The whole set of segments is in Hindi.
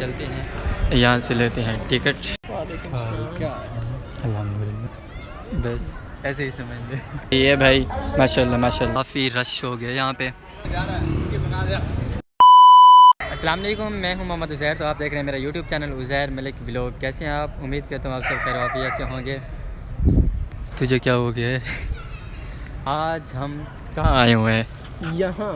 चलते हैं, यहाँ से लेते हैं टिकट। अल्हम्दुलिल्लाह, बस ऐसे ही समझ ले। ये भाई माशाल्लाह माशाल्लाह काफ़ी रश हो गया यहाँ पे। अस्सलाम वालेकुम, मैं हूं मोहम्मद उज़ैर। तो आप देख रहे हैं मेरा YouTube channel Uzair Malik vlog. कैसे हैं आप? उम्मीद करता हूँ आप सब खैर आफियत से होंगे। तुझे क्या हो गया है? आज हम कहाँ आए हुए हैं? यहाँ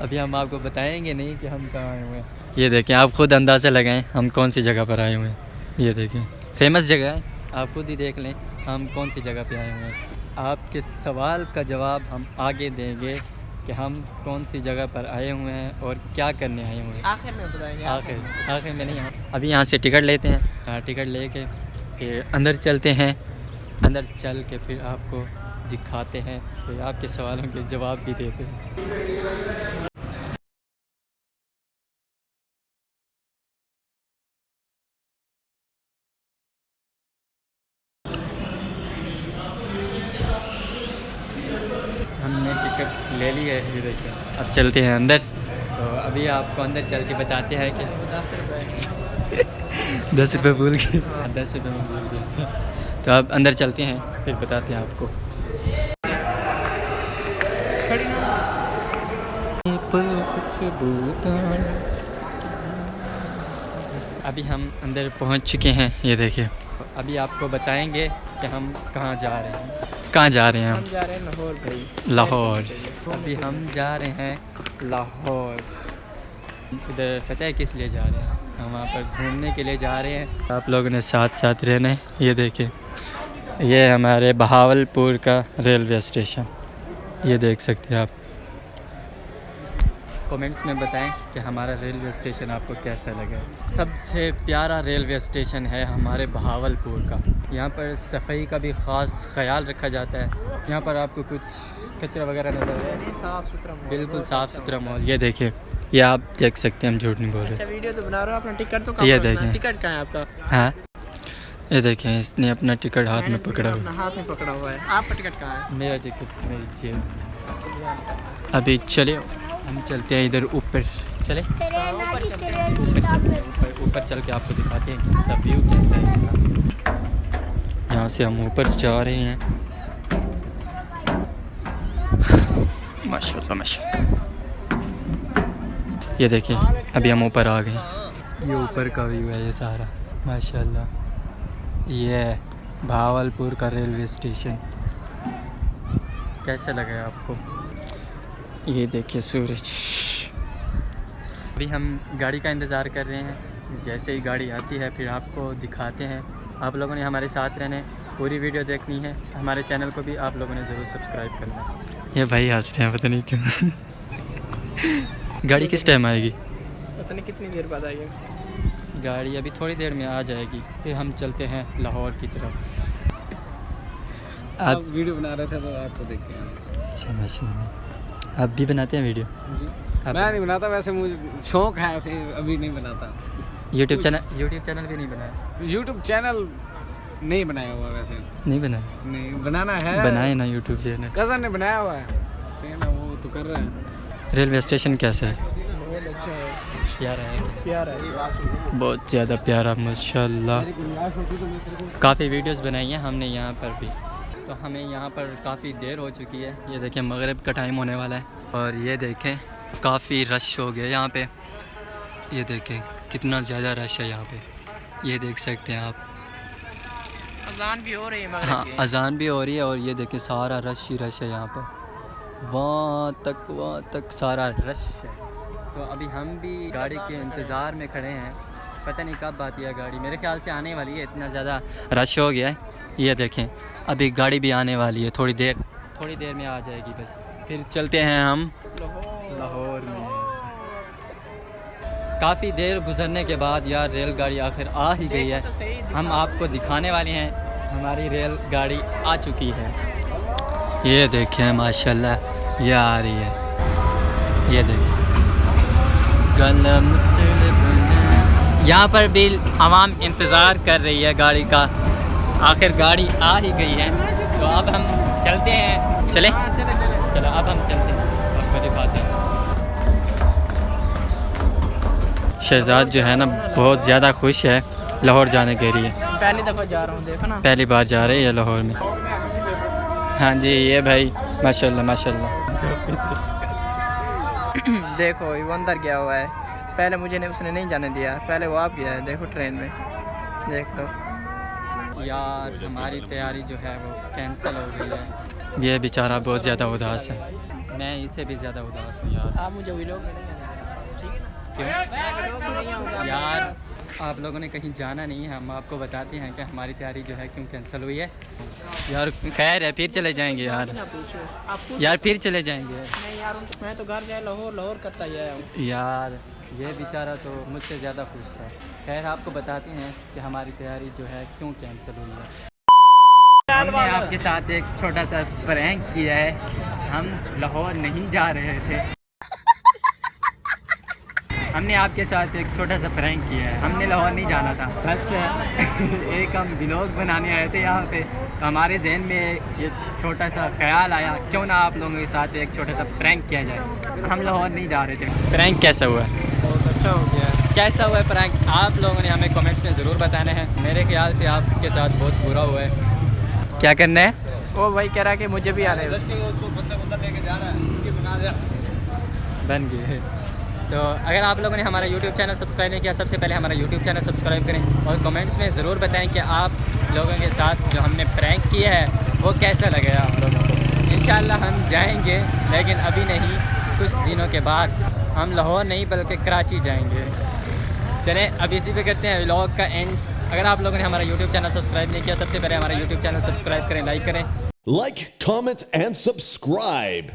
अभी हम आपको बताएंगे नहीं कि हम कहाँ आए हुए हैं। ये देखें, आप खुद अंदाज़ा लगाएं हम कौन सी जगह पर आए हुए हैं। ये देखें, फेमस जगह है, आप खुद ही देख लें हम कौन सी जगह पे आए हुए हैं। आपके सवाल का जवाब हम आगे देंगे कि हम कौन सी जगह पर आए हुए हैं और क्या करने आए हुए हैं। आखिर में बताएंगे। आखिर में नहीं। अभी यहाँ से टिकट लेते हैं। टिकट लेके फिर अंदर चलते हैं। अंदर चल के फिर आपको दिखाते हैं, फिर आपके सवालों के जवाब भी देते हैं। हमने टिकट ले ली है, ये देखिए। अब चलते हैं अंदर। तो अभी आपको अंदर चल के बताते हैं कि 10 रुपये भूल गए। 10 रुपये में भूल गए। तो अब अंदर चलते हैं, फिर बताते हैं आपको। अभी हम अंदर पहुंच चुके हैं, ये देखिए। अभी आपको बताएंगे कि हम कहाँ जा रहे हैं। कहाँ जा रहे हैं? हम जा रहे हैं लाहौर भाई। लाहौर। अभी हम जा रहे हैं लाहौर। इधर पता है किस लिए जा रहे हैं? हम वहाँ पर घूमने के लिए जा रहे हैं। आप लोगों ने साथ साथ रहना है। ये देखिए, ये हमारे बहावलपुर का रेलवे स्टेशन, ये देख सकते हैं आप। कमेंट्स में बताएं कि हमारा रेलवे स्टेशन आपको कैसा लगा। सबसे प्यारा रेलवे स्टेशन है हमारे बहावलपुर का। यहाँ पर सफाई का भी ख़ास ख्याल रखा जाता है। यहाँ पर आपको कुछ कचरा वगैरह नजर आए, साफ सुथरा, बिल्कुल साफ़ सुथरा माहौल। ये देखिए, ये आप देख सकते हैं, हम झूठ नहीं बोल रहे। अच्छा, वीडियो तो बना रहे हो, अपना टिकट तो ये देखें, टिकट कहाँ है आपका? हाँ, ये देखें, इसने अपना टिकट हाथ में पकड़ा हुआ है। हाथ में पकड़ा हुआ है। आपका टिकट कहाँ है? मेरा टिकट मेरी जेब। अभी चले, हम चलते हैं इधर ऊपर। चले ऊपर चल के आपको दिखाते हैं कि सब व्यू कैसा है इसका। यहाँ से हम ऊपर जा रहे हैं। माशाल्लाह माशाल्लाह। ये देखिए, अभी हम ऊपर आ गए। ये ऊपर का व्यू है ये सारा, माशाल्लाह। ये भावलपुर का रेलवे स्टेशन कैसा लगा आपको? ये देखिए सूरज। अभी हम गाड़ी का इंतज़ार कर रहे हैं। जैसे ही गाड़ी आती है फिर आपको दिखाते हैं। आप लोगों ने हमारे साथ रहने, पूरी वीडियो देखनी है। हमारे चैनल को भी आप लोगों ने ज़रूर सब्सक्राइब करना है। ये भाई हंस रहे हैं, पता नहीं क्यों। गाड़ी किस टाइम आएगी? पता नहीं कितनी देर बाद आएगी गाड़ी। अभी थोड़ी देर में आ जाएगी। फिर हम चलते हैं लाहौर की तरफ। आप वीडियो बना रहे थे तो आपको देख के। अच्छा माशाल्लाह, आप भी बनाते हैं वीडियो? जी, मैं नहीं बनाता, वैसे मुझे शौक है, ऐसे अभी नहीं बनाता। यूट्यूब चैनल भी नहीं बनाया? यूट्यूब चैनल नहीं बनाया हुआ, वैसे नहीं बनाया। नहीं बनाना है, बनाए ना यूट्यूब चैनल। कज़न ने बनाया हुआ है, सही ना, वो तो कर रहा है। रेलवे स्टेशन कैसा है? बहुत अच्छा है, प्यारा है, प्यारा है, बहुत ज़्यादा प्यारा माशाल्लाह। काफ़ी वीडियोस बनाई हैं हमने यहाँ पर भी। तो हमें यहाँ पर काफ़ी देर हो चुकी है। ये देखें, मगरिब का टाइम होने वाला है और ये देखें काफ़ी रश हो गया यहाँ पे। ये देखें कितना ज़्यादा रश है यहाँ पे, ये देख सकते हैं आप। अजान भी हो रही है, हाँ, अजान भी हो रही है और ये देखें सारा रश ही रश है यहाँ पर। वहाँ तक सारा रश है। तो अभी हम भी गाड़ी के इंतज़ार में खड़े हैं। पता नहीं कब आती है गाड़ी, मेरे ख्याल से आने वाली है, इतना ज़्यादा रश हो गया है। ये देखें, अभी गाड़ी भी आने वाली है, थोड़ी देर में आ जाएगी बस। फिर चलते हैं हम लाहौर में। काफ़ी देर गुजरने के बाद यार रेलगाड़ी आखिर आ ही गई है। हम आपको दिखाने वाले हैं, हमारी रेलगाड़ी आ चुकी है। ये देखें माशाल्लाह, ये आ रही है। ये देखें, यहाँ पर भी आवाम इंतज़ार कर रही है गाड़ी का। आखिर गाड़ी आ ही गई है, तो अब हम चलते हैं। चले चलो अब हम चलते हैं, आपको दिखाते हैं। शहजाद जो है ना बहुत ज़्यादा खुश है लाहौर जाने के लिए। पहली दफ़ा जा रहा हूँ, देखो ना। पहली बार जा रहे हैं लाहौर में। हाँ जी, ये भाई माशाल्लाह माशाल्लाह। देखो वो अंदर गया हुआ है, पहले मुझे नहीं, उसने नहीं जाने दिया, पहले वो आप गया है। देखो ट्रेन में, देख लो यार हमारी तैयारी जो है वो कैंसिल हो गई है। ये बेचारा बहुत ज़्यादा उदास है, मैं इससे भी ज़्यादा उदास हूँ यार। आप मुझे व्लॉग में नहीं आना, ठीक है ना? क्यों मैं व्लॉग में नहीं आऊँगा यार, आप लोगों ने कहीं जाना नहीं है, हम आपको बताते हैं कि हमारी तैयारी जो है क्यों कैंसिल हुई है। यार खैर है, फिर चले जाएंगे यार। ना पूछो आप यार फिर चले जाएंगे नहीं यार, मैं तो घर जाए लाहौर लाहौर करता ही आया हूँ। यार। ये बेचारा तो मुझसे ज़्यादा खुश था। खैर आपको बताते हैं कि हमारी तैयारी जो है क्यों कैंसिल हुई है। हमने आपके साथ एक छोटा सा प्रैंक किया है। हम लाहौर नहीं जा रहे थे। हमने आपके साथ एक छोटा सा प्रैंक किया है। हमने लाहौर नहीं जाना था, बस एक हम व्लॉग बनाने आए थे यहाँ पे, तो हमारे जहन में ये छोटा सा ख्याल आया क्यों ना आप लोगों के साथ एक छोटा सा प्रैंक किया जाए। हम लाहौर नहीं जा रहे थे। प्रैंक कैसा हुआ? बहुत अच्छा हो गया। कैसा हुआ है प्रैंक? आप लोगों ने हमें कमेंट्स में ज़रूर बताना है। मेरे ख्याल से आपके साथ बहुत बुरा हुआ है। क्या करना है? वो भाई कह रहा है कि मुझे भी आने दो। बन गए। तो अगर आप लोगों ने हमारा YouTube चैनल सब्सक्राइब नहीं किया, सबसे पहले हमारा YouTube चैनल सब्सक्राइब करें और कमेंट्स में ज़रूर बताएं कि आप लोगों के साथ जो हमने प्रैंक किया है वो कैसा लगेगा आप लोगों को। इंशाल्लाह हम जाएंगे, लेकिन अभी नहीं, कुछ दिनों के बाद। हम लाहौर नहीं बल्कि कराची जाएंगे। चलें अब इसी पे करते हैं व्लॉग का एंड। अगर आप लोगों ने हमारा YouTube चैनल सब्सक्राइब नहीं किया, सबसे पहले हमारा YouTube चैनल सब्सक्राइब करें, लाइक करें। Like, comment, and subscribe.